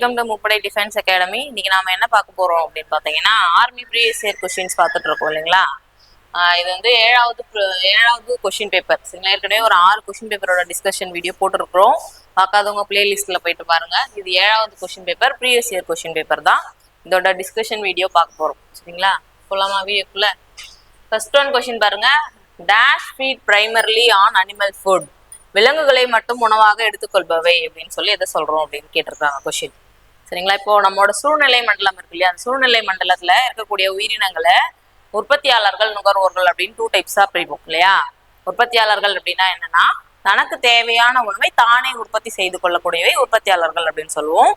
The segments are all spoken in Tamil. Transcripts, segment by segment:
வெல்கம் டு முப்படை டிஃபென்ஸ் அகாடமி. இன்னைக்கு நாம என்ன பார்க்க போறோம் அப்படின்னு பார்த்தீங்கன்னா, ஆர்மி ப்ரீவியஸ் இயர் கொஸ்டின்ஸ் பார்த்துட்டு இருக்கோம் இல்லைங்களா. இது வந்து ஏழாவது கொஸ்டின் பேப்பர். ஏற்கனவே ஒரு 6 கொஸ்டின் பேப்பரோட டிஸ்கஷன் வீடியோ போட்டிருக்கிறோம். பார்க்காதவங்க பிளேலிஸ்ட்ல போயிட்டு பாருங்க. இது 7வது question paper, previous year question paper தான். இதோட டிஸ்கஷன் வீடியோ பார்க்க போறோம் சரிங்களா. போலாமா வீடியோக்குள்ள? ஃபர்ஸ்ட் ஒன் கொஸ்டின் பாருங்க. Dash feed primarily on animal food. விலங்குகளை மட்டும் உணவாக எடுத்துக்கொள்பவை அப்படின்னு சொல்லி எதை சொல்றோம் அப்படின்னு கேட்டிருக்காங்க கொஸ்டின் சரிங்களா. இப்போ நம்மளோட சூழ்நிலை மண்டலம் இருக்கு இல்லையா, அந்த சூழ்நிலை மண்டலத்துல இருக்கக்கூடிய உயிரினங்களை உற்பத்தியாளர்கள், நுகர்வோர்கள் அப்படின்னு 2 டைப்ஸா பிரிப்போம் இல்லையா. உற்பத்தியாளர்கள் அப்படின்னா என்னன்னா, தனக்கு தேவையான உணவை தானே உற்பத்தி செய்து கொள்ளக்கூடியவை உற்பத்தியாளர்கள் அப்படின்னு சொல்லுவோம்.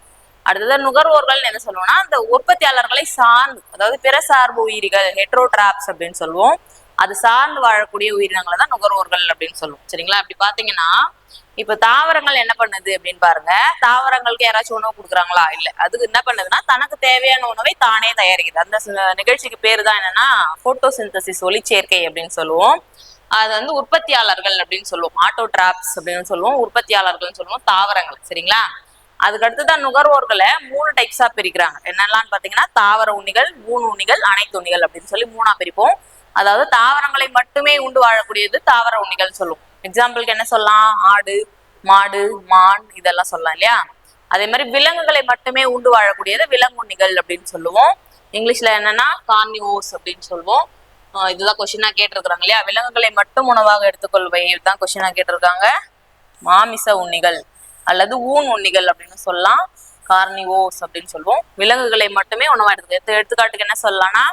அடுத்தது நுகர்வோர்கள் என்ன சொல்லுவோம்னா, அந்த உற்பத்தியாளர்களை சார்ந்து, அதாவது பிற சார்பு உயிரிகள், ஹெட்ரோட்ராப்ஸ் அப்படின்னு சொல்லுவோம். அது சார்ந்து வாழக்கூடிய உயிரினங்களை தான் நுகர்வோர்கள் அப்படின்னு சொல்லுவோம் சரிங்களா. அப்படி பாத்தீங்கன்னா, இப்ப தாவரங்கள் என்ன பண்ணுது அப்படின்னு பாருங்க. தாவரங்களுக்கு யாராச்சும் உணவு கொடுக்குறாங்களா? இல்ல. அதுக்கு என்ன பண்ணுதுன்னா, தனக்கு தேவையான உணவை தானே தயாரிக்குது. அந்த நிகழ்ச்சிக்கு பேரு தான் என்னன்னா போட்டோசிந்தசிஸ், ஒளிச்சேர்க்கை அப்படின்னு சொல்லுவோம். அது வந்து உற்பத்தியாளர்கள் அப்படின்னு சொல்லுவோம். ஆட்டோட்ராப்ஸ் அப்படின்னு சொல்லுவோம், உற்பத்தியாளர்கள்னு சொல்லுவோம் தாவரங்கள் சரிங்களா. அதுக்கு அடுத்துதான் நுகர்வோர்களை 3 டைப்ஸா பிரிக்கிறாங்க. என்னெல்லாம் பாத்தீங்கன்னா, தாவர உண்ணிகள், ஊன் உண்ணிகள், அனைத்து உண்ணிகள் அப்படின்னு சொல்லி 3ஆ பிரிப்போம். அதாவது தாவரங்களை மட்டுமே உண்டு வாழக்கூடியது தாவர உண்ணிகள் சொல்லுவோம். எக்ஸாம்பிளுக்கு என்ன சொல்லலாம்? ஆடு, மாடு, மான் இதெல்லாம் சொல்லலாம் இல்லையா. அதே மாதிரி விலங்குகளை மட்டுமே உண்டு வாழக்கூடியது விலங்குண்ணிகள் அப்படின்னு சொல்லுவோம். இங்கிலீஷ்ல என்னன்னா கார்னிவோர்ஸ் அப்படின்னு சொல்லுவோம். இதுதான் கொஸ்டினா கேட்டிருக்கிறாங்க இல்லையா. விலங்குகளை மட்டும் உணவாக எடுத்துக்கொள்வை இதுதான் கொஸ்டினா கேட்டிருக்காங்க. மாமிச உண்ணிகள் அல்லது ஊன் உண்ணிகள் அப்படின்னு சொல்லலாம். கார்னிவோர்ஸ் அப்படின்னு சொல்லுவோம். விலங்குகளை மட்டுமே உணவா எடுத்துக்காட்டுக்கு என்ன சொல்லலாம்னா,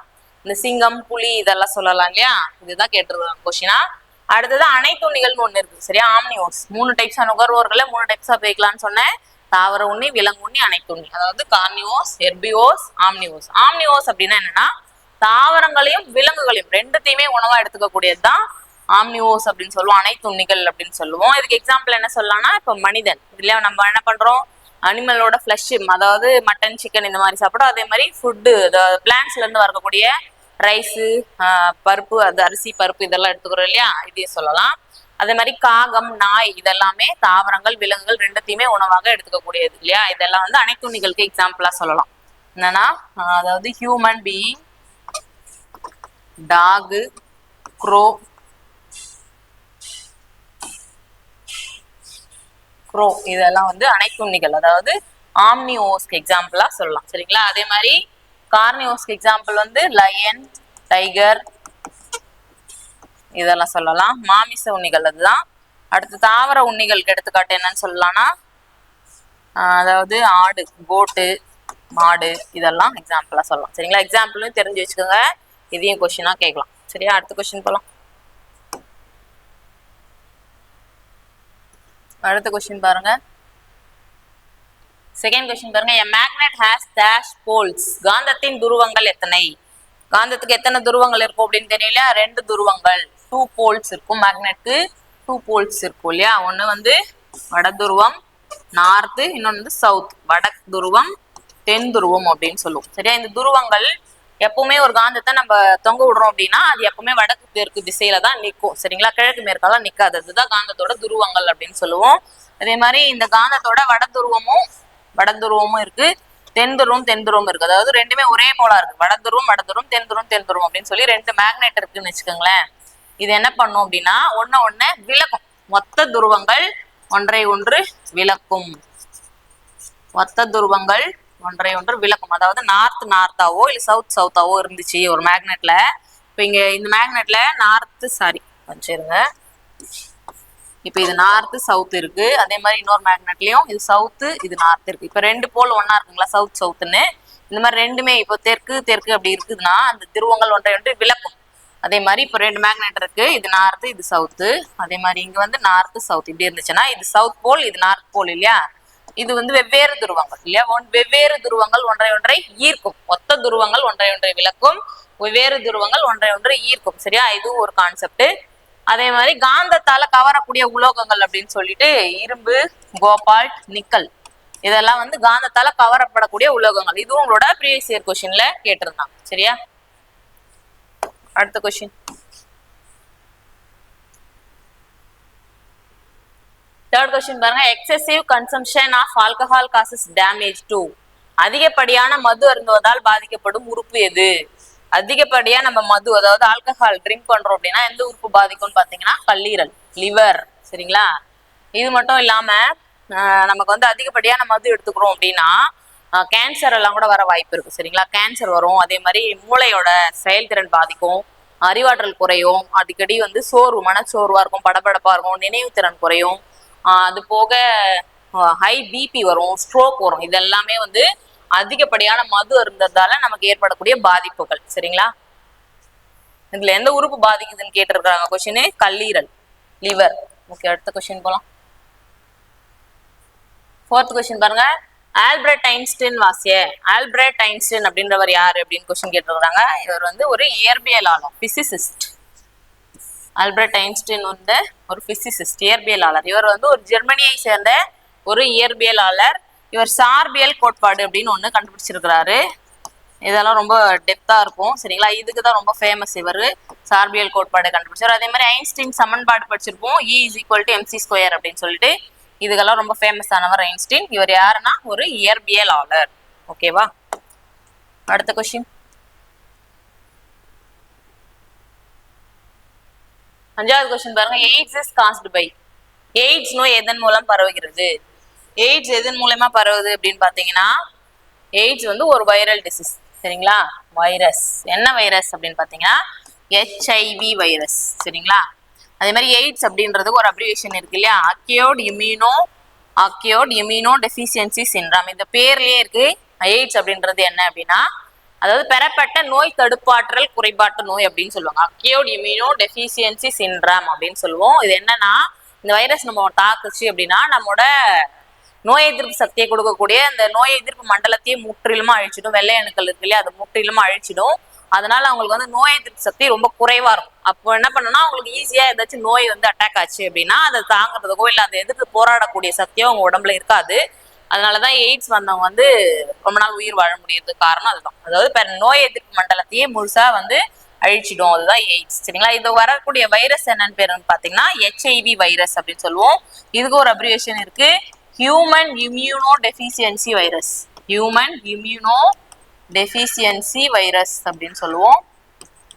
இந்த சிங்கம், புலி இதெல்லாம் சொல்லலாம் இல்லையா. இதுதான் கேட்டிருக்காங்க கொஸ்டினா. அடுத்தது அனைத்து உண்ணிகள்னு ஒண்ணு இருக்கு சரியா. ஆம்னிவோர்ஸ் 3 டைப்ஸா, நுகர்வோர்களை 3 டைப்ஸா பிரிக்கலாம்னு சொன்னேன். தாவர உண்ணி, விலங்கு உண்ணி, அனைத்து உண்ணி. அதாவது கார்னிவோர்ஸ், ஹெர்பிவோர்ஸ், ஆம்னிவோர்ஸ். ஆம்னிவோர்ஸ் அப்படின்னா என்னன்னா, தாவரங்களையும் விலங்குகளையும் ரெண்டுத்தையுமே உணவா எடுத்துக்க கூடியதுதான் ஆம்னிவோர்ஸ் அப்படின்னு சொல்லுவோம். அனைத்து உண்ணிகள் அப்படின்னு சொல்லுவோம். இதுக்கு எக்ஸாம்பிள் என்ன சொல்லலாம்னா, இப்ப மனிதன் இல்லையா, நம்ம என்ன பண்றோம், அனிமலோட ஃபிளஷ், அதாவது மட்டன், சிக்கன் இந்த மாதிரி சாப்பிடும். அதே மாதிரி ஃபுட்டு, பிளான்ட்ஸ்ல இருந்து வரக்கூடிய ரைஸு, பருப்பு, அது அரிசி பருப்பு இதெல்லாம் எடுத்துக்கிறோம் இல்லையா, இதையும் சொல்லலாம். அதே மாதிரி காகம், நாய் இதெல்லாமே தாவரங்கள், விலங்குகள் ரெண்டுத்தையுமே உணவாக எடுத்துக்க கூடியது இல்லையா. இதெல்லாம் வந்து அனைத்து உண்ணிகளுக்கு எக்ஸாம்பிளா சொல்லலாம். என்னன்னா, அதாவது ஹியூமன் பீயிங், டாகு, க்ரோ இதெல்லாம் வந்து அனைத்து உண்ணிகள், அதாவது ஆம்னிவோஸ்க்கு எக்ஸாம்பிளா சொல்லலாம் சரிங்களா. அதே மாதிரி கார்னிவோஸ்க்கு எக்ஸாம்பிள் வந்து லயன், டைகர் இதெல்லாம் சொல்லலாம். மாமிச உண்ணிகள் அதுதான். அடுத்து தாவர உண்ணிகளுக்கு எடுத்துக்காட்டு என்னன்னு சொல்லலாம்னா, அதாவது ஆடு, கோட்டு, மாடு இதெல்லாம் எக்ஸாம்பிளா சொல்லலாம் சரிங்களா. எக்ஸாம்பிளும் தெரிஞ்சு வச்சுக்கோங்க, இதையும் கொஸ்டினா கேட்கலாம் சரியா. அடுத்த கொஸ்டின் போலாம். அடுத்த கொஸ்டின் பாருங்க. செகண்ட் கொஸ்டின் பாருங்க. A magnet has dash poles. காந்தத்தின் துருவங்கள் எத்தனை? காந்தத்துக்கு எத்தனை துருவங்கள் இருக்கும் அப்படின்னு தெரியல. 2 துருவங்கள், 2 poles இருக்கும். மேக்னெட்டுக்கு 2 poles இருக்கும் இல்லையா. ஒண்ணு வந்து வட துருவம் நார்த், இன்னொன்று வந்து சவுத், வடக்கு துருவம், தென் துருவம் அப்படின்னு சொல்லுவோம் சரியா. இந்த துருவங்கள் எப்பவுமே ஒரு காந்தத்தை நம்ம தொங்க விடுறோம் அப்படின்னா, அது எப்பவுமே வடக்கு தெற்கு திசையில தான் நிற்கும் சரிங்களா. கிழக்கு மேற்கெல்லாம் நிற்காது. அதுதான் காந்தத்தோட துருவங்கள் அப்படின்னு சொல்லுவோம். அதே மாதிரி இந்த காந்தத்தோட வட துருவமும் இருக்கு, தென் துருவம் இருக்கு. அதாவது ரெண்டுமே ஒரே போலா இருக்கு. வட துருவம், தென் துருவம் அப்படின்னு சொல்லி 2 மேக்னெட் இருக்குன்னு வச்சுக்கோங்களேன். இது என்ன பண்ணும் அப்படின்னா, ஒண்ணு விளக்கும். மொத்த துருவங்கள் ஒன்றை ஒன்று விளக்கும். மொத்த துருவங்கள் ஒன்றை ஒன்று விளக்கும். அதாவது நார்த்தாவோ இல்ல சவுத்தாவோ இருந்துச்சு ஒரு மேக்னெட்ல. இப்ப இங்க இந்த மேக்னெட்ல வச்சிருங்க. இப்ப இது நார்த் சவுத் இருக்கு. அதே மாதிரி இன்னொரு மேக்னெட்லயும் இது சவுத், இது நார்த் இருக்கு. இப்ப 2 போல் ஒன்னா இருக்குங்களா, சவுத்னு. இந்த மாதிரி ரெண்டுமே இப்போ தெற்கு அப்படி இருக்குதுன்னா, அந்த துருவங்கள் ஒன்றை ஒன்று விளக்கும். அதே மாதிரி இப்போ 2 மேக்னெட் இருக்கு, இது நார்த், இது சவுத். அதே மாதிரி இங்க வந்து நார்த் சவுத் இப்படி இருந்துச்சுன்னா, இது சவுத் போல், இது நார்த் போல் இல்லையா. இது வந்து வெவ்வேறு துருவங்கள் இல்லையா. வெவ்வேறு துருவங்கள் ஒன்றை ஒன்றை ஈர்க்கும். மொத்த துருவங்கள் ஒன்றை ஒன்றை விளக்கும், வெவ்வேறு துருவங்கள் ஒன்றை ஒன்றை ஈர்க்கும் சரியா. இதுவும் ஒரு கான்செப்ட். அதே மாதிரி காந்தத்தால கவரக்கூடிய உலோகங்கள் அப்படின்னு சொல்லிட்டு இரும்பு, கோபால்ட், நிக்கல் இதெல்லாம் வந்து காந்தத்தால கவரப்படக்கூடிய உலோகங்கள். இதுவும் உங்களோட ப்ரீவியஸ் இயர் கொஸ்டின்ல கேட்டிருந்தாங்க சரியா. அடுத்த கொஸ்டின். தேர்ட் கொஸ்டின் பாருங்க. Excessive consumption of alcohol causes damage to. அதிகப்படியான மது அருந்துவதால் பாதிக்கப்படும் உறுப்பு எது? அதிகப்படியா நம்ம மது, அதாவது ஆல்கஹால் ட்ரிங்க் பண்றோம் அப்படின்னா எந்த உறுப்பு பாதிக்கும்னு பாத்தீங்கன்னா கல்லீரல், லிவர். சரிங்களா? இது மட்டும் இல்லாம நமக்கு வந்து அதிகப்படியான மது எடுத்துக்கிறோம் அப்படின்னா கேன்சர் எல்லாம் கூட வர வாய்ப்பு இருக்கு. சரிங்களா? கேன்சர் வரும். அதே மாதிரி மூளையோட செயல்திறன் பாதிக்கும், அறிவாற்றல் குறையும், அடிக்கடி வந்து சோர்வு, மனச்சோர்வா இருக்கும், படபடப்பா இருக்கும், நினைவு திறன் குறையும், அது போக ஹை பிபி வரும், ஸ்ட்ரோக் வரும். இது எல்லாமே வந்து அதிகப்படியான மது அருந்ததால நமக்கு ஏற்படக்கூடிய பாதிப்புகள். சரிங்களா? இதுல எந்த உறுப்பு பாதிக்குதுன்னு கேட்டிருக்காங்க கொஸ்டின், கல்லீரல், லிவர். ஓகே, அடுத்த கொஸ்டின் போலாம். 4th கொஸ்டின் பாருங்க. ஆல்பர்ட் ஐன்ஸ்டீன் வாசிய. ஆல்பர்ட் ஐன்ஸ்டீன் அப்படின்றவர் யாரு அப்படின்னு கொஸ்டின் கேட்டிருக்காங்க. இவர் வந்து ஒரு இயற்பியலாளர், பிசிசிஸ்ட். ஆல்பர்ட் ஐன்ஸ்டீன் வந்து ஒரு பிசிசிஸ்ட், இயற்பியலாளர். இவர் வந்து ஒரு ஜெர்மனியை சேர்ந்த ஒரு இயற்பியலாளர். இவர் சார்பியல் கோட்பாடு அப்படின்னு ஒண்ணு கண்டுபிடிச்சிருக்கிறாரு. இதெல்லாம் ரொம்ப டெப்தா இருக்கும். சரிங்களா? இதுக்கு தான் ரொம்ப ஃபேமஸ். இவர் சார்பியல் கோட்பாடு கண்டுபிடிச்சார். அதே மாதிரி ஐன்ஸ்டீன் சமன்பாடு படிச்சிருப்போம், E = mc² அப்படின்னு சொல்லிட்டு. இதுக்கெல்லாம் ரொம்ப ஃபேமஸ் ஆனவர் ஐன்ஸ்டீன். இவர் யாருன்னா ஒரு இயற்பியலாளர். ஓகேவா? அடுத்த கொஸ்டின். 5வது கொஸ்டின் பாருங்க. AIDS is caused by. AIDS நோய் எதன் மூலம் பரவுகிறது? எய்ட்ஸ் எதன் மூலமா பரவுது அப்படின்னு பாத்தீங்கன்னா எய்ட்ஸ் வந்து ஒரு வைரல் டிசீஸ். சரிங்களா? வைரஸ். என்ன வைரஸ் அப்படின்னு பாத்தீங்கன்னா HIV வைரஸ். சரிங்களா? அதே மாதிரி எய்ட்ஸ் அப்படின்றதுக்கு ஒரு அப்ரிவேஷன் இருக்கு இல்லையா? Acute immuno deficiency syndrome. இந்த பேர்லயே இருக்கு. எய்ட்ஸ் அப்படின்றது என்ன அப்படின்னா அதாவது பெறப்பட்ட நோய் தடுப்பாற்றல் குறைபாட்டு நோய் அப்படின்னு சொல்லுவாங்க. அக்யூட் இம்யூனோ டெஃபிஷியன்சி சிண்ட்ரோம் அப்படின்னு சொல்லுவோம். இது என்னன்னா இந்த வைரஸ் நம்ம தாக்குச்சு அப்படின்னா நம்மளோட நோய் எதிர்ப்பு சக்தியை கொடுக்கக்கூடிய அந்த நோய் எதிர்ப்பு மண்டலத்தையே முற்றிலுமா அழிச்சிடும். வெள்ளை அணுக்கள் இருக்கு இல்லையா, அது முற்றிலுமா அழிச்சிடும். அதனால அவங்களுக்கு வந்து நோய் எதிர்ப்பு சக்தி ரொம்ப குறைவா இருக்கும். அப்போ என்ன பண்ணணும்னா அவங்களுக்கு ஈஸியா ஏதாச்சும் நோய் வந்து அட்டாக் ஆச்சு அப்படின்னா அதை தாங்குறதுக்கோ இல்லை அதை எதிர்த்து போராடக்கூடிய சக்தியோ அவங்க உடம்புல இருக்காது. அதனாலதான் எய்ட்ஸ் வந்தவங்க வந்து ரொம்ப நாள் உயிர் வாழ முடியறதுக்கு காரணம் அதுதான். அதாவது நோய் எதிர்ப்பு மண்டலத்தையே முழுசா வந்து அழிச்சிடும். அதுதான் எய்ட்ஸ். சரிங்களா? இது வரக்கூடிய வைரஸ் என்னன்னு பேருன்னு பாத்தீங்கன்னா HIV வைரஸ் அப்படின்னு சொல்லுவோம். இதுக்கு ஒரு அப்ரிவேஷன் இருக்கு, human immuno deficiency virus. Human immuno deficiency virus அப்படின்னு சொல்லுவோம்.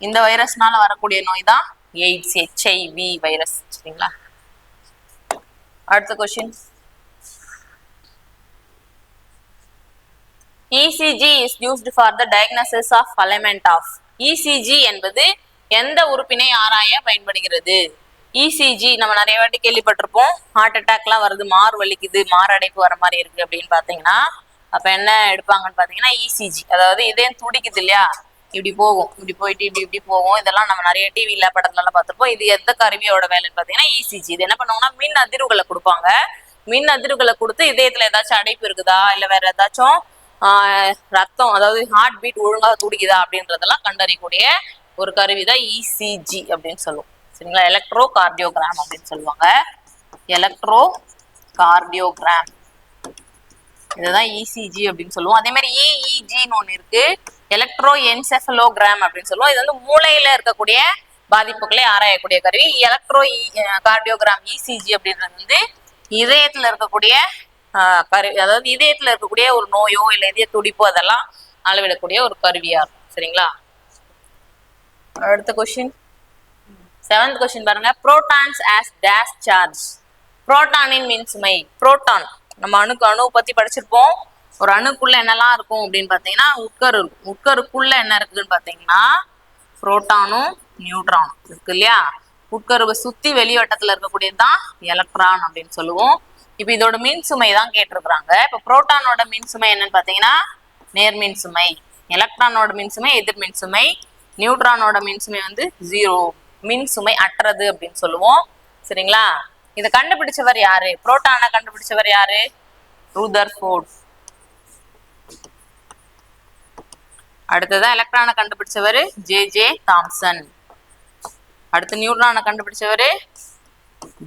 இந்த வைரஸ்னால வரக்கூடிய நோய் தான் எய்ட்ஸ், HIV வைரஸ். சரிங்களா? அடுத்த question. ECG is used for the diagnosis of filament of. ECG என்பது எந்த உறுப்பினை ஆராய பயன்படுகிறது? ECG நம்ம நிறைய வாட்டி கேள்விப்பட்டிருப்போம். ஹார்ட் அட்டாக்லாம் வருது, மார் வலிக்குது, மாரடைப்பு வர மாதிரி இருக்கு அப்படின்னு பாத்தீங்கன்னா அப்ப என்ன எடுப்பாங்கன்னு பாத்தீங்கன்னா ECG. அதாவது இதயம் துடிக்குது இல்லையா, இப்படி போகும், இப்படி போயிட்டு இப்படி இப்படி போகும். இதெல்லாம் நம்ம நிறைய டிவில படத்துல எல்லாம் பார்த்திருப்போம். இது எந்த கருவியோட வேலைன்னு பாத்தீங்கன்னா ECG. இது என்ன பண்ணுவாங்கன்னா மின் அதிர்வுகளை கொடுப்பாங்க. மின் அதிர்வுகளை கொடுத்து இதயத்துல ஏதாச்சும் அடைப்பு இருக்குதா இல்ல வேற ஏதாச்சும் ரத்தம், அதாவது ஹார்ட் பீட் ஒழுங்கா துடிக்குதா அப்படின்றதெல்லாம் கண்டறியக்கூடிய ஒரு கருவி தான் ECG அப்படின்னு சொல்லுவோம். சரிங்களா? எலக்ட்ரோ கார்டியோகிராம் அப்படின்னு சொல்லுவாங்க. எலக்ட்ரோ கார்டியோகிராம், இதுதான் ECG அப்படின்னு சொல்லுவோம். அதே மாதிரி EEGன்னு ஒண்ணு இருக்கு, எலக்ட்ரோ என்செஃபலோகிராம் அப்படின்னு சொல்லுவோம். இது வந்து மூளையில இருக்கக்கூடிய பாதிப்புகளை ஆராயக்கூடிய கருவி. எலக்ட்ரோ கார்டியோகிராம் ECG அப்படின்றது வந்து இதயத்துல இருக்கக்கூடிய கருவி, அதாவது இதயத்துல இருக்கக்கூடிய ஒரு நோயோ இல்ல இதய துடிப்போ அதெல்லாம் அளவிடக்கூடிய ஒரு கருவியா இருக்கும். சரிங்களா? அடுத்த கொஸ்டின். 7th கொஸ்டின் பாருங்க. Protons as dash charge. புரோட்டானின் மின்சுமை. புரோட்டான் நம்ம அணு பத்தி படிச்சிருப்போம். ஒரு அணுக்குள்ள என்னெல்லாம் இருக்கும் அப்படின்னு பாத்தீங்கன்னா உட்கரு இருக்கும். உட்கருக்குள்ள என்ன இருக்குதுன்னு பாத்தீங்கன்னா புரோட்டானும் நியூட்ரானும் இருக்கு இல்லையா. உட்கருவை சுத்தி வெளிவட்டத்துல இருக்கக்கூடியதுதான் எலக்ட்ரான் அப்படின்னு சொல்லுவோம். இப்ப இதோட மின்சுமை தான் கேட்டிருக்கிறாங்க. இப்ப புரோட்டானோட மின்சுமை என்னன்னு பாத்தீங்கன்னா நேர்மின் சுமை, எலக்ட்ரானோட மின்சுமை எதிர்மின் சுமை, நியூட்ரானோட மின்சுமை வந்து 0, மின்சுமை அற்றது அப்படின்னு சொல்லுவோம். சரிங்களா? இதை கண்டுபிடிச்சவர் யாரு? புரோட்டானை கண்டுபிடிச்சவர் யாரு? ரூதர்ஃபோர்ட். அடுத்ததான் எலக்ட்ரானை கண்டுபிடிச்சவர் JJ தாம்சன். அடுத்து நியூட்ரானை கண்டுபிடிச்சவர்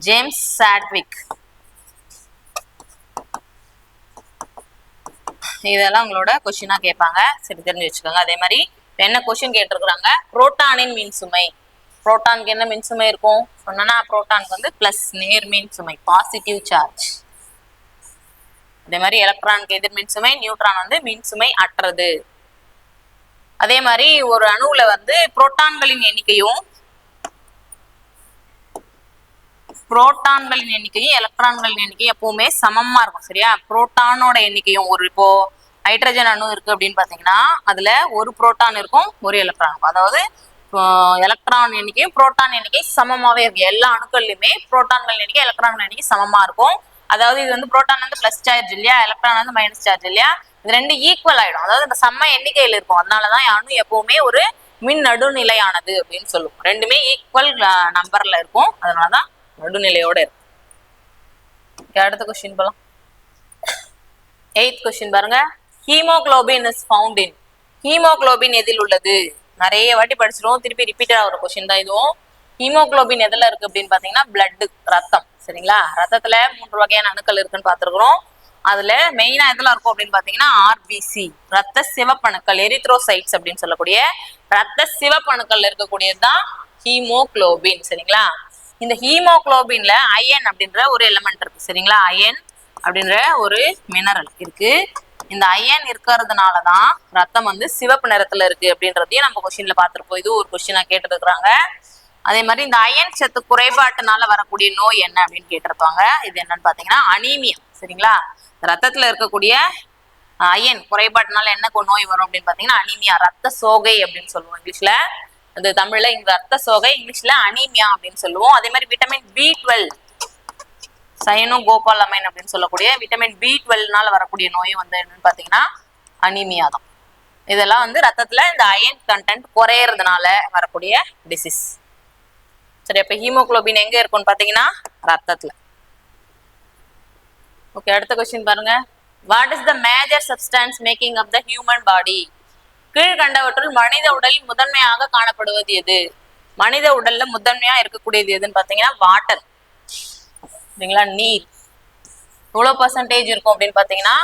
ஜேம்ஸ் சாட்விக். இதெல்லாம் உங்களோட கொஸ்டினா கேட்பாங்க. சரி, தெரிஞ்சு வச்சுக்கோங்க. அதே மாதிரி என்ன கொஸ்டின் கேட்டிருக்கிறாங்க, புரோட்டானின் மின்சுமை. புரோட்டானுக்கு என்ன மின்சுமை இருக்கும் சொன்னா புரோட்டானுக்கு வந்து பிளஸ் நேர்மின் சுமை, பாசிட்டிவ் சார்ஜ். அதே மாதிரி எலக்ட்ரானுக்கு எதிர் மின்சுமை, நியூட்ரான் வந்து மின்சுமை அற்றது. அதே மாதிரி ஒரு அணுவுல வந்து புரோட்டான்களின் எண்ணிக்கையும் எலக்ட்ரான்களின் எண்ணிக்கையும் எப்பவுமே சமமா இருக்கும். சரியா? புரோட்டானோட எண்ணிக்கையும் ஒரு இப்போ ஹைட்ரஜன் அணு இருக்கு அப்படின்னு பாத்தீங்கன்னா அதுல ஒரு புரோட்டான் இருக்கும், ஒரு எலக்ட்ரான் இருக்கும். அதாவது எலக்ட்ரான் எண்ணிக்கையும் புரோட்டான் எண்ணிக்கை சமமாவே இருக்கு. எல்லா அணுக்கள்லயுமே புரோட்டான்கள் எண்ணிக்கை எலக்ட்ரான்கள் எண்ணிக்கை சமமா இருக்கும். அதாவது இது வந்து புரோட்டான் வந்து பிளஸ் சார்ஜ் இல்லையா, எலக்ட்ரான் வந்து மைனஸ் சார்ஜ் இல்லையா, இது ரெண்டு ஈக்குவல் ஆயிடும். அதாவது இந்த சம எண்ணிக்கையில் இருக்கும். அதனாலதான் அணு எப்பவுமே ஒரு மின் நடுநிலையானது அப்படின்னு சொல்லுவோம். ரெண்டுமே ஈக்குவல் நம்பர்ல இருக்கும், அதனாலதான் நடுநிலையோட இருக்கும். அடுத்த கொஸ்டின் போலாம். 8th கொஸ்டின் பாருங்க. Haemoglobin is found in. Haemoglobin எதில் உள்ளது? நிறைய வாட்டி படிச்சிருவோம், திருப்பி ரிப்பீட்டட் ஆகிற கொஸ்டின் தான் இதுவும். ஹீமோகுளோபின் எதுல இருக்கு அப்படின்னு பாத்தீங்கன்னா பிளட், ரத்தம். சரிங்களா? ரத்தத்துல 3 வகையான அணுக்கள் இருக்குன்னு பாத்துருக்கிறோம். அதுல மெயினா எதுல இருக்கும் அப்படின்னு பாத்தீங்கன்னா ஆர்பிசி, ரத்த சிவப்பணுக்கள், எரித்ரோசைட்ஸ் அப்படின்னு சொல்லக்கூடிய ரத்த சிவப்பணுக்கள் இருக்கக்கூடியதுதான் ஹீமோகுளோபின். சரிங்களா? இந்த ஹீமோகுளோபின்ல அயன் அப்படின்ற ஒரு எலிமெண்ட் இருக்கு. சரிங்களா? அயன் அப்படின்ற ஒரு மினரல் இருக்கு. இந்த அயன் இருக்கிறதுனாலதான் ரத்தம் வந்து சிவப்பு நிறத்துல இருக்கு அப்படின்றதையும் நம்ம கொஸ்டின்ல பாத்துருப்போம். இது ஒரு கொஸ்டினா கேட்டுருக்காங்க. அதே மாதிரி இந்த அயன் சத்து குறைபாட்டுனால வரக்கூடிய நோய் என்ன அப்படின்னு கேட்டிருப்பாங்க. இது என்னன்னு பாத்தீங்கன்னா அனீமியா. சரிங்களா? ரத்தத்துல இருக்கக்கூடிய அயன் குறைபாட்டுனால என்ன நோய் வரும் அப்படின்னு பாத்தீங்கன்னா அனீமியா, ரத்த சோகை அப்படின்னு சொல்லுவோம் இங்கிலீஷ்ல. அது தமிழ்ல இங்க ரத்த சோகை, இங்கிலீஷ்ல அனீமியா அப்படின்னு சொல்லுவோம். அதே மாதிரி விட்டமின் B12 சயனோகோபாலமைன் அப்படின்னு சொல்லக்கூடிய விட்டமின் B12னால வரக்கூடிய நோயும் வந்து என்னன்னு பாத்தீங்கன்னா அனீமியா தான். இதெல்லாம் வந்து ரத்தத்துல இந்த அயன் கண்டென்ட் குறையறதுனால வரக்கூடிய டிசீஸ். சரி, அப்ப ஹீமோகுளோபின் எங்க இருக்கும்னு பாத்தீங்கன்னா ரத்தத்துல. ஓகே, அடுத்த கொஸ்டின் பாருங்க. What is the major substance making up the human body? கீழ்கண்டவற்றுள் மனித உடலில் முதன்மையாக காணப்படுவது எது? மனித உடல்ல முதன்மையா இருக்கக்கூடியது எதுன்னு பாத்தீங்கன்னா வாட்டர். சரிங்களா? நீர். எவ்வளவு பர்சன்டேஜ் இருக்கும் அப்படின்னு பாத்தீங்கன்னா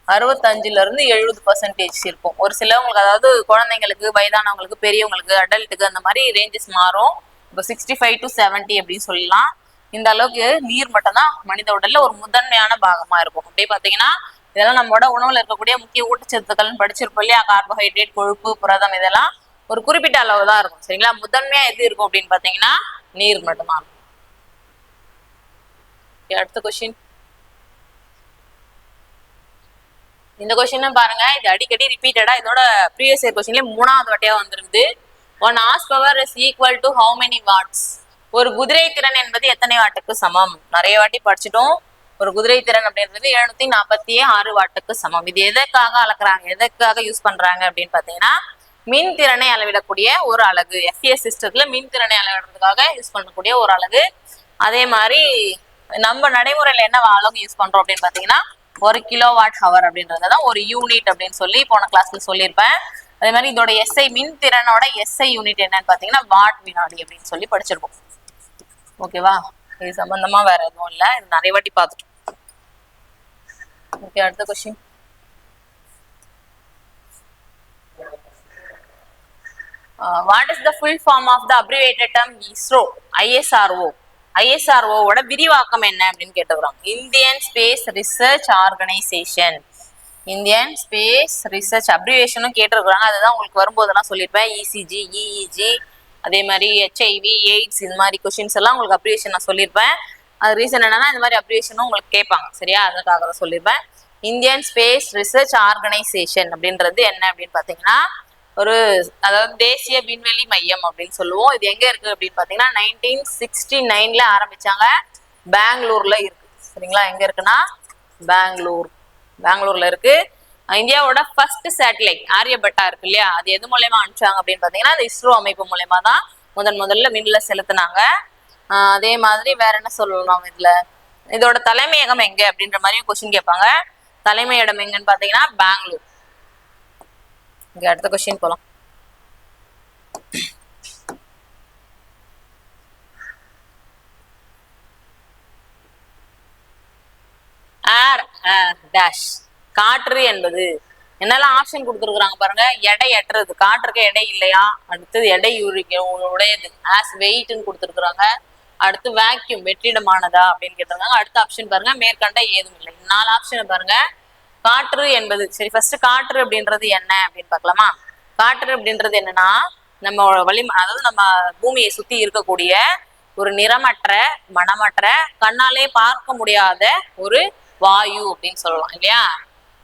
65% இருக்கும். ஒரு சிலவங்களுக்கு, அதாவது குழந்தைங்களுக்கு, வயதானவங்களுக்கு, பெரியவங்களுக்கு, அடல்ட்டுக்கு அந்த மாதிரி ரேஞ்சஸ் மாறும். இப்போ 65 to 70 அப்படின்னு சொல்லலாம். இந்த அளவுக்கு நீர் மட்டும் தான் மனித உடல்ல ஒரு முதன்மையான பாகமா இருக்கும். அப்படியே பாத்தீங்கன்னா இதெல்லாம் நம்மளோட உணவுல இருக்கக்கூடிய முக்கிய ஊட்டச்சத்துக்கள்னு படிச்சிருப்போம் இல்லையா? கார்போஹைட்ரேட், கொழுப்பு, புரதம், இதெல்லாம் ஒரு குறிப்பிட்ட அளவு தான் இருக்கும். சரிங்களா? முதன்மையா எது இருக்கும் அப்படின்னு பாத்தீங்கன்னா நீர் மட்டும்தான் இருக்கும். அடுத்த கொஸ்டின். இந்த கொஸ்டின் பாருங்க, இது அடிக்கடி ரிப்பீட்டடா இதோட ப்ரீவியஸ் இயர் கொஸ்டின்ல 3வது வாட்டியா வந்திருக்குது. 1 horse power is equal to how many watts? ஒரு குதிரை திறன் என்பது எத்தனை வாட்டுக்கு சமம்? நிறைய வாட்டி படிச்சிட்டோம். ஒரு குதிரை திறன் அப்படின்றது 746 வாட்டுக்கு சமம். இது எதற்காக அளக்குறாங்க, எதற்காக யூஸ் பண்றாங்க அப்படின்னு பாத்தீங்கன்னா மின் திறனை அளவிடக்கூடிய ஒரு அலகு. FES சிஸ்டத்துல மின் திறனை அளவிடுறதுக்காக யூஸ் பண்ணக்கூடிய ஒரு அலகு. அதே மாதிரி நம்ம நடைமுறையில என்ன அலகு யூஸ் பண்றோம் அப்படின்னு பாத்தீங்கன்னா 1 கிலோவாட் ஹவர் அப்படின்றதான் ஒரு யூனிட் அப்படின்னு சொல்லி போன கிளாஸ்ல சொல்லியிருப்பேன். அதே மாதிரி இதோட SI மின் திறனோட SI யூனிட் என்னன்னு பாத்தீங்கன்னா வாட் வினாடி அப்படின்னு சொல்லி படிச்சிருப்போம். ஓகேவா? இது சம்பந்தமா வேற எதுவும் இல்ல, இது நிறைய வாட்டி பார்த்துட்டோம். ஓகே, அடுத்த question. What is the full form of the abbreviated term ISRO? ISRO ஓட விரிவாக்கம் என்ன அப்படின்னு கேட்டுக்கிறாங்க. Indian Space Research Organisation. Indian Space Research அப்ரிவேஷனும் கேட்டிருக்கிறாங்க. அதுதான் உங்களுக்கு வரும்போதெல்லாம் சொல்லியிருப்பேன். ECG, EEG, அதே மாதிரி HIV, AIDS, இந்த மாதிரி கொஸ்டின்ஸ் எல்லாம் உங்களுக்கு அப்ரிவேஷன் நான் சொல்லியிருப்பேன். அது ரீசன் என்னன்னா இந்த மாதிரி அப்ரிவேஷனும் உங்களுக்கு கேட்பாங்க. சரியா? அதுக்காக தான் சொல்லியிருப்பேன். இந்தியன் ஸ்பேஸ் ரிசர்ச் ஆர்கனைசேஷன் அப்படின்றது என்ன அப்படின்னு பாத்தீங்கன்னா ஒரு, அதாவது தேசிய விண்வெளி மையம் அப்படின்னு சொல்லுவோம். இது எங்க இருக்கு அப்படின்னு பாத்தீங்கன்னா 1969ல ஆரம்பிச்சாங்க. பெங்களூர்ல இருக்கு. சரிங்களா? எங்க இருக்குன்னா பெங்களூர்ல இருக்கு. இந்தியாவோட ஃபர்ஸ்ட் சேட்டலைட் ஆரியபட்டா இருக்கு இல்லையா? அது எது மூலயமா அனுப்பிச்சாங்க அப்படின்னு பாத்தீங்கன்னா அந்த ISRO அமைப்பு மூலயமா தான் முதல்ல விண்ல செலுத்தினாங்க. அதே மாதிரி வேற என்ன சொல்லலாம் இதுல, இதோட தலைமையகம் எங்க அப்படின்ற மாதிரி கொஸ்டின் கேட்பாங்க. தலைமையிடம் எங்கன்னு பாத்தீங்கன்னா பெங்களூர். அடுத்த கொஸ்டின் போலாம். ஏர் டேஷ், காற்று என்பது என்னெல்லாம் ஆப்ஷன் கொடுத்துருக்காங்க பாருங்க. எடையற்றது, காற்றுக்கு எடை இல்லையா. அடுத்தது எடை உடையது, ஆஸ் வெயிட்னு கொடுத்துருக்காங்க. அடுத்து வேக்யூம், வெற்றிடமானதா அப்படின்னு கேட்டிருக்காங்க. அடுத்த ஆப்ஷன் பாருங்க மேற்கண்ட ஏதும் இல்லை. 4 ஆப்ஷன் பாருங்க. காற்று என்பது சரி, ஃபர்ஸ்ட் காற்று அப்படின்றது என்ன அப்படின்னு பார்க்கலாமா? காற்று அப்படின்றது என்னன்னா நம்ம அதாவது நம்ம பூமியை சுத்தி இருக்கக்கூடிய ஒரு நிறமற்ற, மனமற்ற, கண்ணாலே பார்க்க முடியாத ஒரு வாயு அப்படின்னு சொல்லலாம் இல்லையா?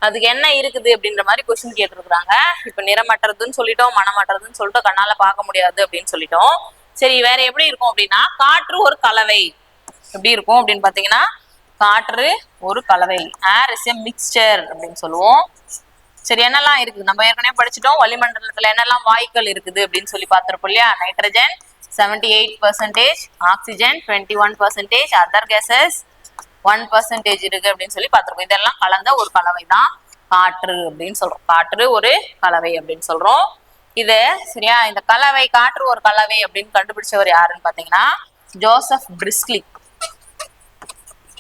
அதுக்கு என்ன இருக்குது அப்படின்ற மாதிரி கொஸ்டின் கேட்டிருக்கிறாங்க. இப்ப நிறமற்றதுன்னு சொல்லிட்டோம், மனமற்றதுன்னு சொல்லிட்டோம், கண்ணால பார்க்க முடியாது அப்படின்னு சொல்லிட்டோம். சரி, வேற எப்படி இருக்கும் அப்படின்னா காற்று ஒரு கலவை. எப்படி இருக்கும் அப்படின்னு பாத்தீங்கன்னா காற்று ஒரு கலவை, ஏர் இஸ் எ மிக்ஸ்சர் அப்படின்னு சொல்லுவோம். சரி, என்னெல்லாம் இருக்குது நம்ம ஏற்கனவே படிச்சுட்டோம். வளிமண்டலத்துல என்னெல்லாம் வாயுக்கள் இருக்குது அப்படின்னு சொல்லி பார்த்திருப்போம் இல்லையா? நைட்ரஜன் 78%, ஆக்சிஜன் 21%, அதர் கேசஸ் 1% இருக்கு அப்படின்னு சொல்லி பார்த்திருக்கோம். இதெல்லாம் கலந்த ஒரு கலவை தான் காற்று அப்படின்னு சொல்றோம். காற்று ஒரு கலவை அப்படின்னு சொல்றோம். இது சரியா? இந்த கலவை, காற்று ஒரு கலவை அப்படின்னு கண்டுபிடிச்சவர் யாருன்னு பாத்தீங்கன்னா ஜோசப் பிரிஸ்லி.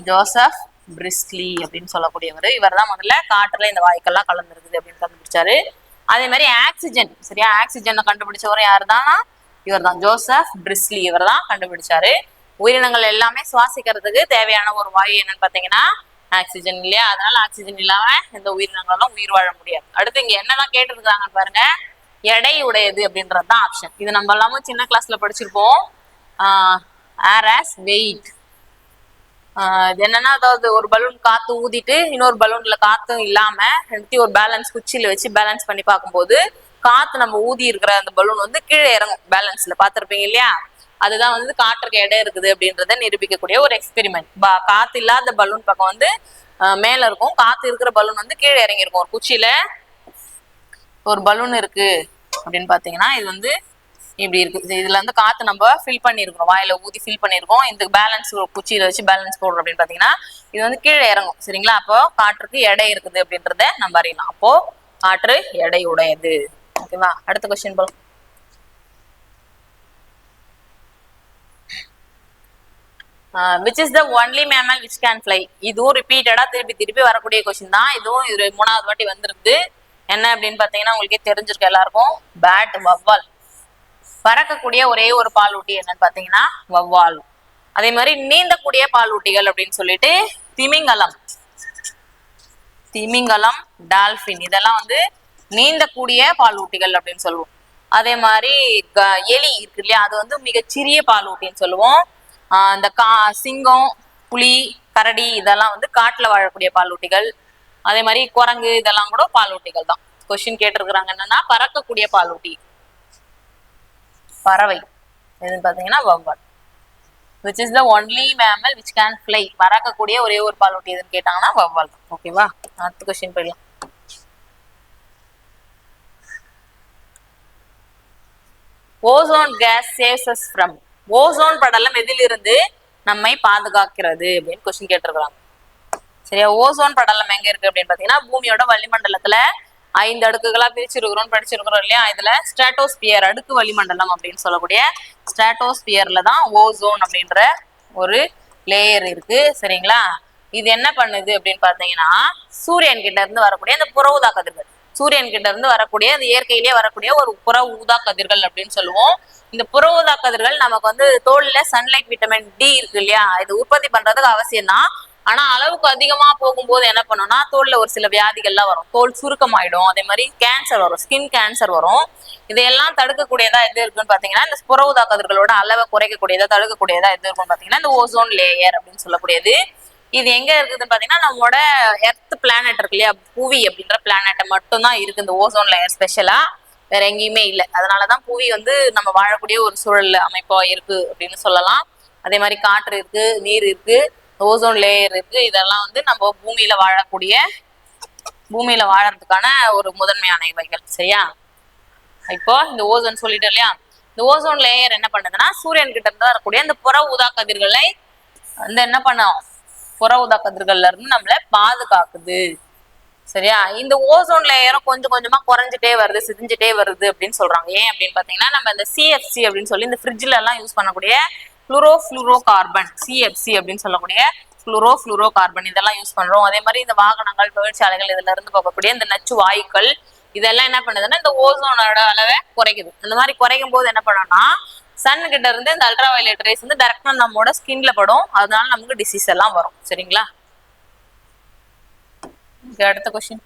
ஜோசப் பிரிஸ்லி அப்படின்னு சொல்லக்கூடியவர். இவர் தான் முதல்ல காற்றுல இந்த வாயுக்கெல்லாம் கலந்துருக்குது அப்படின்னு கண்டுபிடிச்சாரு. அதே மாதிரி ஆக்சிஜன், சரியா? ஆக்சிஜனை கண்டுபிடிச்சவர் யாரு தான்? இவர் தான், ஜோசப் பிரிஸ்லி. இவர் தான் கண்டுபிடிச்சாரு. உயிரினங்கள் எல்லாமே சுவாசிக்கிறதுக்கு தேவையான ஒரு வாயு என்னன்னு பாத்தீங்கன்னா ஆக்சிஜன் இல்லையா? அதனால ஆக்சிஜன் இல்லாம எந்த உயிரினங்களும் உயிர் வாழ முடியாது. அடுத்து இங்க என்னதான் கேட்டிருக்காங்கன்னு பாருங்க. எடை உடையது அப்படின்றது தான் ஆப்ஷன். இது நம்ம எல்லாமும் சின்ன கிளாஸ்ல படிச்சிருப்போம். ஏர் ஆஸ் வெயிட். இது என்னன்னா, அதாவது ஒரு பலூன் காத்து ஊதிட்டு இன்னொரு பலூன்ல காத்தும் இல்லாம ஒரு பேலன்ஸ் குச்சியில வச்சு பேலன்ஸ் பண்ணி பார்க்கும்போது காத்து நம்ம ஊதி இருக்கிற அந்த பலூன் வந்து கீழே இறங்கும். பேலன்ஸ்ல பாத்திருப்பீங்க இல்லையா? அதுதான் வந்து காற்றுக்கு எடை இருக்குது அப்படின்றத நிரூபிக்கக்கூடிய ஒரு எக்ஸ்பெரிமெண்ட். காத்து இல்லாத பலூன் பக்கம் வந்து மேல இருக்கும், காத்து இருக்கிற பலூன் வந்து கீழே இறங்கி இருக்கும். ஒரு குச்சியில ஒரு பலூன் இருக்கு அப்படின்னு பாத்தீங்கன்னா இது வந்து இப்படி இருக்கு. இதுல வந்து காத்து நம்ம ஃபில் பண்ணிருக்கோம், வாயில ஊதி ஃபில் பண்ணிருக்கோம். இந்த பேலன்ஸ் குச்சியில வச்சு பேலன்ஸ் போடுறோம் அப்படின்னு பாத்தீங்கன்னா இது வந்து கீழே இறங்கும். சரிங்களா? அப்போ காற்றுக்கு எடை இருக்குது அப்படின்றத நம்ம அறியலாம். அப்போ காற்று எடை உடையது. ஓகேவா? அடுத்த கொஸ்டின் போலாம். which is the only mammal which can fly? இதுவும் ரிப்பீட்டடா திருப்பி திருப்பி வரக்கூடிய கொஸ்டின் தான். இதுவும் இது 3வது வாட்டி வந்திருக்கு. என்ன அப்படின்னு பாத்தீங்கன்னா உங்களுக்கே தெரிஞ்சிருக்கு எல்லாருக்கும். பேட், வவ்வால். பறக்கக்கூடிய ஒரே ஒரு பாலூட்டி என்னன்னு பாத்தீங்கன்னா வவ்வால். அதே மாதிரி நீந்தக்கூடிய பாலூட்டிகள் அப்படின்னு சொல்லிட்டு திமிங்கலம், திமிங்கலம், டால்பின், இதெல்லாம் வந்து நீந்தக்கூடிய பாலூட்டிகள் அப்படின்னு சொல்லுவோம். அதே மாதிரி எலி இருக்கு இல்லையா? அது வந்து மிகச்சிறிய பாலூட்டின்னு சொல்லுவோம். இந்த சிங்கம், புலி, கரடி இதெல்லாம் வந்து காட்டுல வாழக்கூடிய பாலூட்டிகள். அதே மாதிரி குரங்கு இதெல்லாம் கூட பாலூட்டிகள் தான். கொஸ்டின் கேட்டிருக்கிறாங்க என்னன்னா பறக்கக்கூடிய பாலூட்டி, பறவை எதுன்னு பாத்தீங்கன்னா வவ்வால். which is the only mammal which can fly? பறக்கக்கூடிய ஒரே ஒரு பாலூட்டி எதுன்னு கேட்டாங்கன்னா வவ்வால். ஓகேவா? அடுத்த கொஸ்டின் போயிடலாம். Ozone gas saves us from? Ozone படலம் எதிலிருந்து நம்மை பாதுகாக்கிறது அப்படின்னு கொஸ்டின் கேட்டிருக்கிறாங்க. சரியா? ஓசோன் படலம் எங்க இருக்கு அப்படின்னு பாத்தீங்கன்னா பூமியோட வளிமண்டலத்துல 5 அடுக்குகளா பிரிச்சிருக்கிறோம், படிச்சிருக்கிறோம் இல்லையா? இதுல ஸ்ட்ராட்டோஸ்பியர், அடுக்கு வளிமண்டலம் அப்படின்னு சொல்லக்கூடிய ஸ்ட்ராட்டோஸ்பியர்ல தான் ஓசோன் அப்படின்ற ஒரு லேயர் இருக்கு. சரிங்களா? இது என்ன பண்ணுது அப்படின்னு பாத்தீங்கன்னா சூரியன் கிட்ட இருந்து வரக்கூடிய அந்த புற ஊதா கதிர்கள், சூரியன் கிட்ட இருந்து வரக்கூடிய அந்த இயற்கையிலேயே வரக்கூடிய ஒரு புற ஊதா கதிர்கள் அப்படின்னு சொல்லுவோம். இந்த புற ஊதா கதிர்கள் நமக்கு வந்து தோல்ல சன்லைட், விட்டமின் டி இருக்கு இல்லையா? இது உற்பத்தி பண்றதுக்கு அவசியம் தான். ஆனா அளவுக்கு அதிகமா போகும்போது என்ன பண்ணும்னா தோல்ல ஒரு சில வியாதிகள்லாம் வரும். தோல் சுருக்கமாயிடும். அதே மாதிரி கேன்சர் வரும், ஸ்கின் கேன்சர் வரும். இதையெல்லாம் தடுக்கக்கூடியதா எது இருக்குன்னு பாத்தீங்கன்னா இந்த புற ஊதா கதிர்களோட அளவை குறைக்கக்கூடியதா, தடுக்கக்கூடியதா எது இருக்குன்னு பாத்தீங்கன்னா இந்த ஓசோன் லேயர் அப்படின்னு சொல்லக்கூடியது. இது எங்க இருக்குதுன்னு பாத்தீங்கன்னா நம்மளோட எர்த் பிளானட் இருக்கு இல்லையா? புவி அப்படின்ற பிளானட்டை மட்டும் தான் இருக்கு இந்த ஓசோன் லேயர் ஸ்பெஷலா, வேற எங்கேயுமே இல்லை. அதனாலதான் புவி வந்து நம்ம வாழக்கூடிய ஒரு சூழல் அமைப்பா இருக்கு அப்படின்னு சொல்லலாம். அதே மாதிரி காற்று இருக்கு, நீர் இருக்கு, ஓசோன் லேயர் இருக்கு. இதெல்லாம் வந்து நம்ம பூமியில வாழறதுக்கான ஒரு முதன்மையான இவைகள். சரியா? இப்போ இந்த ஓசோன் சொல்லிட்டு இல்லையா? இந்த ஓசோன் லேயர் என்ன பண்ணுதுன்னா சூரியன் கிட்ட இருந்து வரக்கூடிய இந்த புற ஊதா கதிர்களை வந்து என்ன பண்ணும், புற ஊதா கதிர்கள்ல இருந்து நம்மள பாதுகாக்குது. சரியா? இந்த ஓசோன் லேயரும் கொஞ்சம் கொஞ்சமா குறைஞ்சிட்டே வருது, சிதிஞ்சிட்டே வருது அப்படின்னு சொல்றாங்க. ஏன் அப்படின்னு பாத்தீங்கன்னா நம்ம இந்த CFC அப்படின்னு சொல்லி இந்த ஃப்ரிட்ஜ்ல எல்லாம் யூஸ் பண்ணக்கூடிய குளோரோஃப்ளூரோ கார்பன், CFC அப்படின்னு சொல்லக்கூடிய குளோரோஃப்ளூரோ கார்பன் இதெல்லாம் யூஸ் பண்றோம். அதே மாதிரி இந்த வாகனங்கள், தொழிற்சாலைகள் இதுல இருந்து போகக்கூடிய இந்த நச்சு வாயுக்கள் இதெல்லாம் என்ன பண்ணுதுன்னா இந்த ஓசோனோட அளவை குறைக்குது. அந்த மாதிரி குறைக்கும் போது என்ன பண்ணோம்னா சன் கிட்ட இருந்து இந்த அல்ட்ரா வயலட் ரேஸ் வந்து டைரக்டா நம்மளோட ஸ்கின்ல படும். அதனால நமக்கு டிசீஸ் எல்லாம் வரும். சரிங்களா? அடுத்த கொஸ்டின்.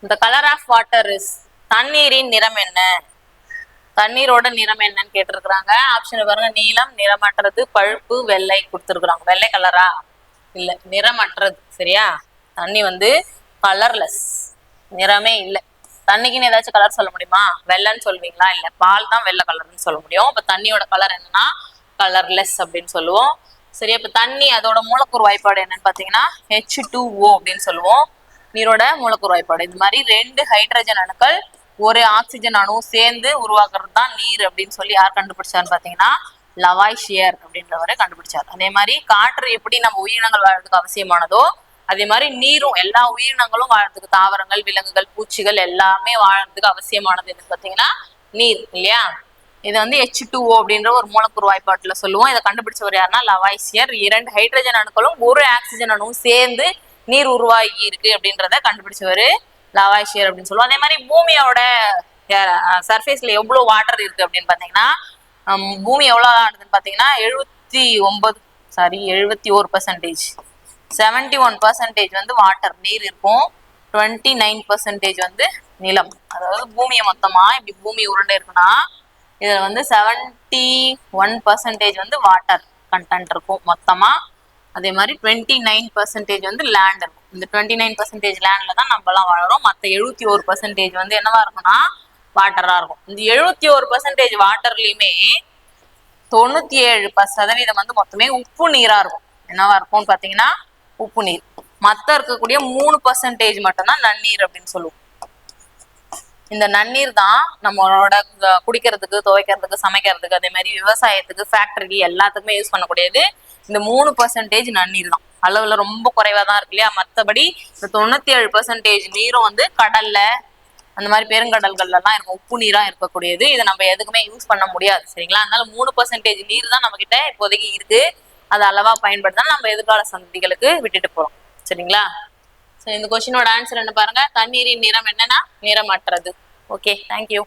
இந்த கலர் ஆஃப் வாட்டர் இஸ், தண்ணீரின் நிறம் என்ன? தண்ணீரோட நிறம் என்னன்னு கேட்டிருக்கிறாங்க. ஆப்ஷன் பாருங்க, நீலம், நிறமற்றது, பழுப்பு, வெள்ளை கொடுத்துருக்குறாங்க. வெள்ளை கலரா? இல்ல, நிறமற்றது. சரியா? தண்ணி வந்து கலர்லெஸ், நிறமே இல்லை. தண்ணிக்குன்னு ஏதாச்சும் கலர் சொல்ல முடியுமா? வெள்ளைன்னு சொல்லுவீங்களா? இல்ல, பால் தான் வெள்ளை கலர்னு சொல்ல முடியும். இப்ப தண்ணியோட கலர் என்னன்னா கலர்லெஸ் அப்படின்னு சொல்லுவோம். சரி, அப்ப தண்ணி அதோட மூலக்கூறு வாய்ப்பாடு என்னன்னு பாத்தீங்கன்னா H2O அப்படின்னு சொல்லுவோம். நீரோட மூலக்கூறு வாய்ப்பாடு. இது மாதிரி 2 ஹைட்ரஜன் அணுக்கள் ஒரு ஆக்சிஜன் அணு சேர்ந்து உருவாக்குறது தான் நீர் அப்படின்னு சொல்லி யார் கண்டுபிடிச்சாருன்னு பாத்தீங்கன்னா லவாய்ஷியர் அப்படின்றவரை கண்டுபிடிச்சார். அதே மாதிரி காற்று எப்படி நம்ம உயிரினங்கள் வாழ்றதுக்கு அவசியமானதோ அதே மாதிரி நீரும் எல்லா உயிரினங்களும் வாழ்றதுக்கு, தாவரங்கள், விலங்குகள், பூச்சிகள் எல்லாமே வாழ்றதுக்கு அவசியமானது எதுன்னு பாத்தீங்கன்னா நீர் இல்லையா? இது வந்து H2O அப்படின்ற ஒரு மூலக்கூறு வாய்ப்பாட்டுல சொல்லுவோம். இதை கண்டுபிடிச்சவர் யாருன்னா லவாய்சியர். 2 ஹைட்ரஜன் அணுக்களும் ஒரு ஆக்சிஜன் அணுவும் சேர்ந்து நீர் உருவாகி இருக்கு அப்படின்றத கண்டுபிடிச்சவரு லவாய்சியர் அப்படின்னு சொல்லுவோம். அதே மாதிரி பூமியோட சர்ஃபேஸ்ல எவ்வளவு வாட்டர் இருக்கு அப்படின்னு பாத்தீங்கன்னா பூமி எவ்வளவு ஆனதுன்னு பாத்தீங்கன்னா 71%, 71% வந்து வாட்டர் நீர் இருக்கும். 29% வந்து நிலம். அதாவது பூமியை மொத்தமா இப்படி பூமி உருண்டை இருக்குன்னா இதுல வந்து 71% வந்து வாட்டர் கண்டென்ட் இருக்கும் மொத்தமா. அதே மாதிரி 29% வந்து லேண்ட் இருக்கும். இந்த 29% லேண்ட்ல தான் நம்ம எல்லாம் வாழறோம். மற்ற 71% வந்து என்னவா இருக்கும்னா வாட்டரா இருக்கும். இந்த 71% வாட்டர்லயுமே 97% வந்து மொத்தமே உப்பு நீரா இருக்கும். என்னவா இருக்கும்னு பாத்தீங்கன்னா உப்பு நீர். மத்த இருக்கக்கூடிய 3% மட்டும்தான் நன்னீர் அப்படின்னு சொல்லுவோம். இந்த நன்னீர் தான் நம்மளோட குடிக்கிறதுக்கு, துவைக்கிறதுக்கு, சமைக்கிறதுக்கு, அதே மாதிரி விவசாயத்துக்கு, ஃபேக்டரி எல்லாத்துக்குமே யூஸ் பண்ணக்கூடியது இந்த 3% நன்னீர் தான். அளவுல ரொம்ப குறைவா தான் இருக்கு இல்லையா? மற்றபடி இந்த 97% நீரும் வந்து கடல்ல அந்த மாதிரி பெருங்கடல்கள்ல எல்லாம் இருக்கும், உப்பு நீரா இருக்கக்கூடியது. இதை நம்ம எதுக்குமே யூஸ் பண்ண முடியாது. சரிங்களா? அதனால 3% நீர் தான் நம்ம கிட்ட இப்போதைக்கு இருக்கு. அது அளவா பயன்படுத்தினா நம்ம எதிர்கால சந்ததிகளுக்கு விட்டுட்டு போறோம். சரிங்களா? இந்த கொஸ்டினோட ஆன்சர் என்ன பாருங்க, தண்ணீரின் நிறம் என்னன்னா நிறமற்றது. Okay, thank you.